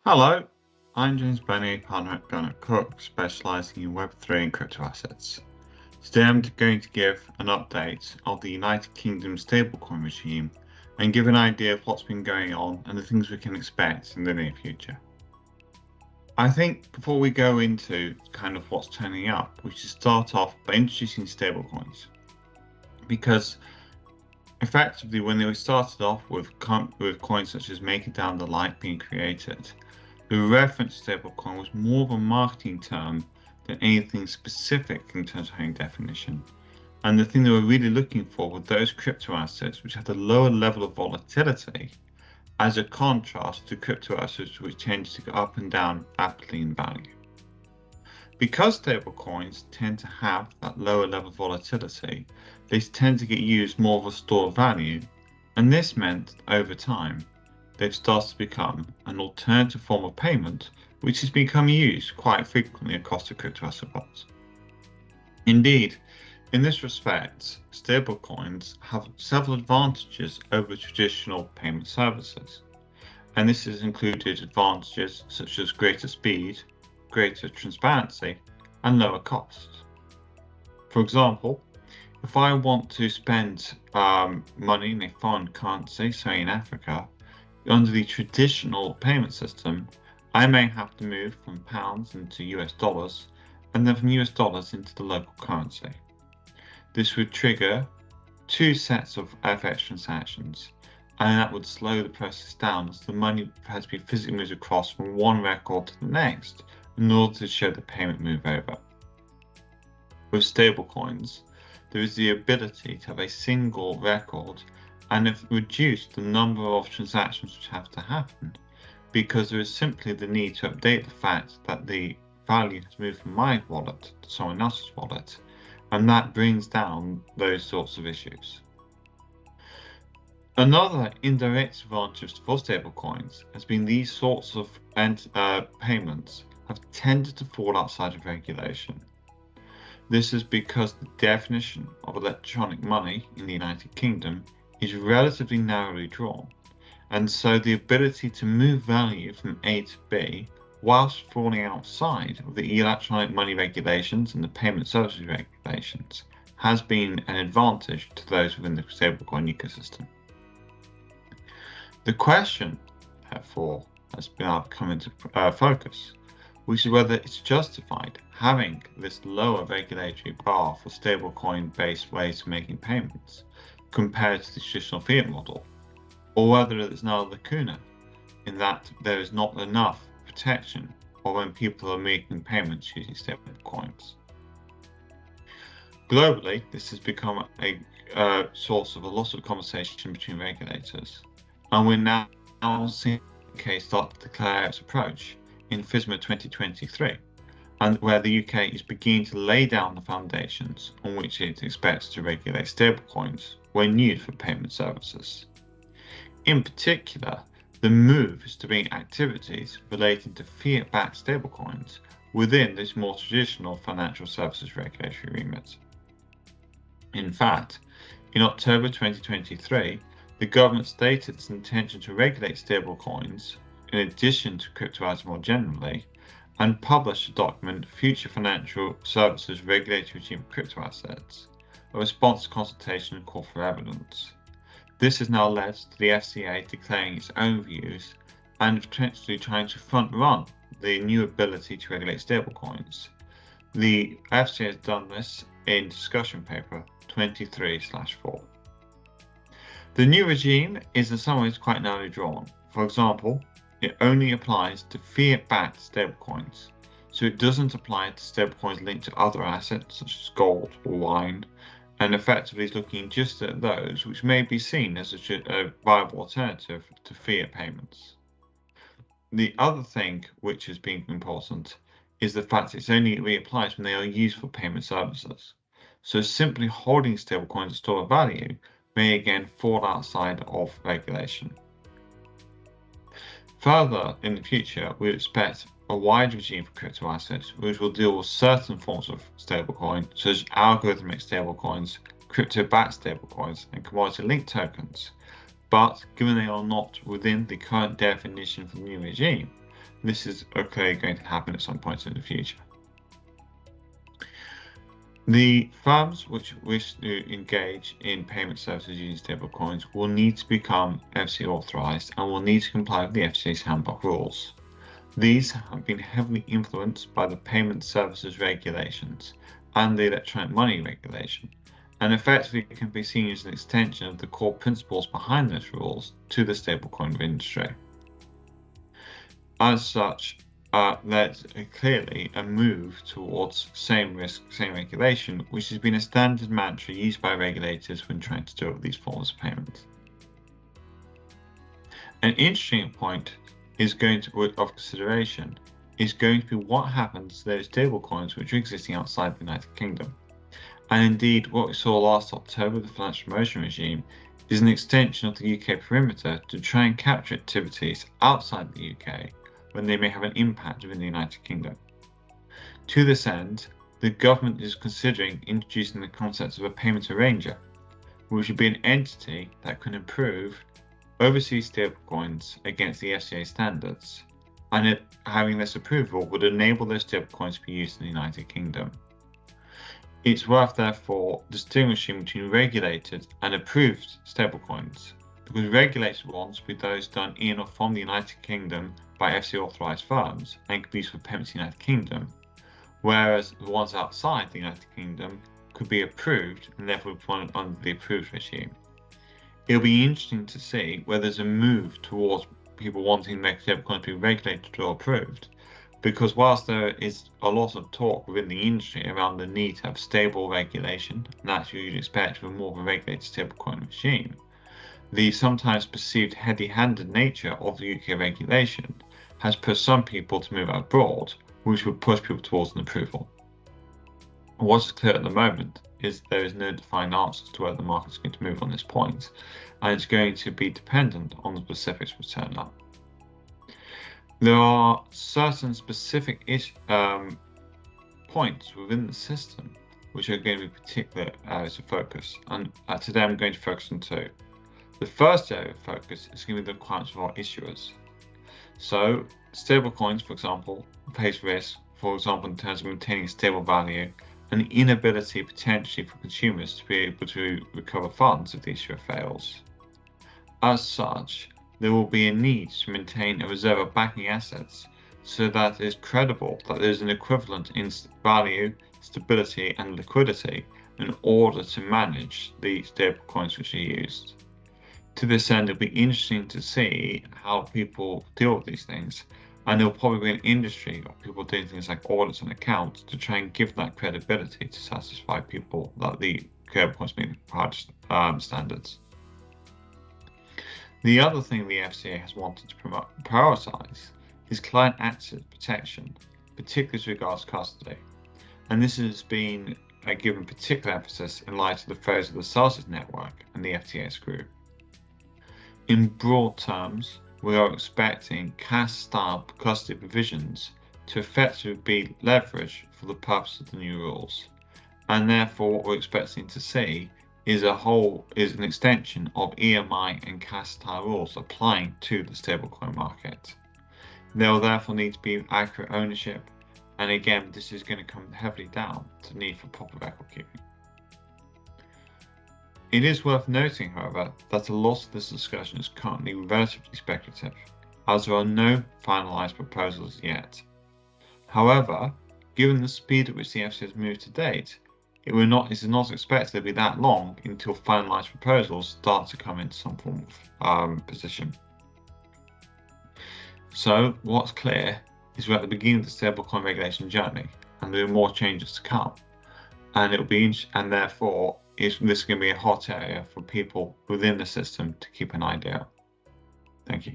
Hello, I'm James Burnie, partner at Gunnar Cook, specializing in Web3 and crypto assets. Today I'm going to give an update of the United Kingdom stablecoin regime and give an idea of what's been going on and the things we can expect in the near future. I think before we go into kind of what's turning up, we should start off by introducing stablecoins, because effectively when they started off with coins such as Maker Down the Light being created, the reference stablecoin was more of a marketing term than anything specific in terms of having definition. And the thing they were really looking for were those crypto assets which had a lower level of volatility, as a contrast to crypto assets which tend to go up and down rapidly in value. Because stablecoins tend to have that lower level of volatility, they tend to get used more of a store of value, and this meant that over time they've started to become an alternative form of payment which has become used quite frequently across the crypto asset world. Indeed, in this respect, stablecoins have several advantages over traditional payment services, and this has included advantages such as greater speed, greater transparency, and lower costs. For example, if I want to spend money in a foreign currency, say in Africa, under the traditional payment system, I may have to move from pounds into US dollars and then from US dollars into the local currency. This would trigger two sets of FX transactions, and that would slow the process down as the money has to be physically moved across from one record to the next in order to show the payment move over. With stablecoins, there is the ability to have a single record and have reduced the number of transactions which have to happen, because there is simply the need to update the fact that the value has moved from my wallet to someone else's wallet, and that brings down those sorts of issues. Another indirect advantage for stablecoins has been these sorts of payments have tended to fall outside of regulation. This is because the definition of electronic money in the United Kingdom is relatively narrowly drawn, and so the ability to move value from A to B whilst falling outside of the electronic money regulations and the payment services regulations has been an advantage to those within the stablecoin ecosystem. The question, therefore, has now come into focus, which is whether it's justified having this lower regulatory bar for stablecoin-based ways of making payments compared to the traditional fiat model, or whether there's now a lacuna in that there is not enough protection or when people are making payments using stablecoins. Globally, this has become a source of a lot of conversation between regulators, and we're now seeing the UK start to declare its approach in FSMA 2023, and where the UK is beginning to lay down the foundations on which it expects to regulate stablecoins when used for payment services. In particular, the move is to bring activities relating to fiat-backed stablecoins within this more traditional financial services regulatory remit. In fact, in October 2023, the government stated its intention to regulate stablecoins in addition to crypto assets more generally, and published a document, Future Financial Services Regulatory Regime of Crypto Assets, a response to consultation and call for evidence. This has now led to the FCA declaring its own views and potentially trying to front-run the new ability to regulate stablecoins. The FCA has done this in discussion paper 23/4. The new regime is in some ways quite narrowly drawn. For example, it only applies to fiat-backed stablecoins, so it doesn't apply to stablecoins linked to other assets such as gold or wine, and effectively is looking just at those which may be seen as a viable alternative to fiat payments. The other thing which has been important is the fact it only reapplies when they are used for payment services. So simply holding stablecoins as store of value may again fall outside of regulation. Further in the future, we expect a wide regime for crypto assets which will deal with certain forms of stablecoin, such as algorithmic stablecoins, crypto-backed stablecoins, and commodity-linked tokens. But given they are not within the current definition for the new regime, this is okay going to happen at some point in the future. The firms which wish to engage in payment services using stablecoins will need to become FCA authorized and will need to comply with the FCA's handbook rules. These have been heavily influenced by the payment services regulations and the electronic money regulation, and effectively can be seen as an extension of the core principles behind those rules to the stablecoin industry. As such, there's clearly a move towards same risk, same regulation, which has been a standard mantra used by regulators when trying to deal with these forms of payment. An interesting point is going to be of consideration is going to be what happens to those stablecoins which are existing outside the United Kingdom. And indeed, what we saw last October with the financial promotion regime is an extension of the UK perimeter to try and capture activities outside the UK when they may have an impact within the United Kingdom. To this end, the government is considering introducing the concept of a payment arranger, which would be an entity that can approve overseas stablecoins against the FCA standards, and having this approval would enable those stablecoins to be used in the United Kingdom. It's worth therefore distinguishing between regulated and approved stablecoins, because regulated ones will be those done in or from the United Kingdom by FCA authorized firms and could be used for payments in the United Kingdom, whereas the ones outside the United Kingdom could be approved and therefore fall under the approved regime. It'll be interesting to see whether there's a move towards people wanting their stablecoins to be regulated or approved, because whilst there is a lot of talk within the industry around the need to have stable regulation, and that's what you'd expect with more of a regulated stablecoin regime, the sometimes perceived heavy-handed nature of the UK regulation has pushed some people to move abroad, which would push people towards an approval. What's clear at the moment is there is no defined answer to whether the market is going to move on this point, and it's going to be dependent on the specifics which turn up. There are certain specific points within the system which are going to be particular areas of focus, and today I'm going to focus on two. The first area of focus is going to be the requirements of our issuers. So, stablecoins, for example, face risk, for example, in terms of maintaining a stable value, and the inability potentially for consumers to be able to recover funds if the issuer fails. As such, there will be a need to maintain a reserve of backing assets so that it is credible that there is an equivalent in value, stability, and liquidity in order to manage the stablecoins which are used. To this end, it'll be interesting to see how people deal with these things, and there'll probably be an industry of people doing things like audits and accounts to try and give that credibility to satisfy people that the stablecoins meet the standards. The other thing the FCA has wanted to prioritize is client access protection, particularly as regards custody, and this has been given particular emphasis in light of the failures of the SARS's network and the FTX group. In broad terms, we are expecting CAS-style custody provisions to effectively be leveraged for the purpose of the new rules, and therefore what we're expecting to see is an extension of EMI and CAS-style rules applying to the stablecoin market. There will therefore need to be accurate ownership, and again, this is going to come heavily down to the need for proper record keeping. It is worth noting, however, that a lot of this discussion is currently relatively speculative, as there are no finalised proposals yet. However, given the speed at which the FCA has moved to date, it is not expected to be that long until finalised proposals start to come into some form of position. So, what's clear is we're at the beginning of the stablecoin regulation journey, and there are more changes to come. And therefore, this is going to be a hot area for people within the system to keep an eye on. Thank you.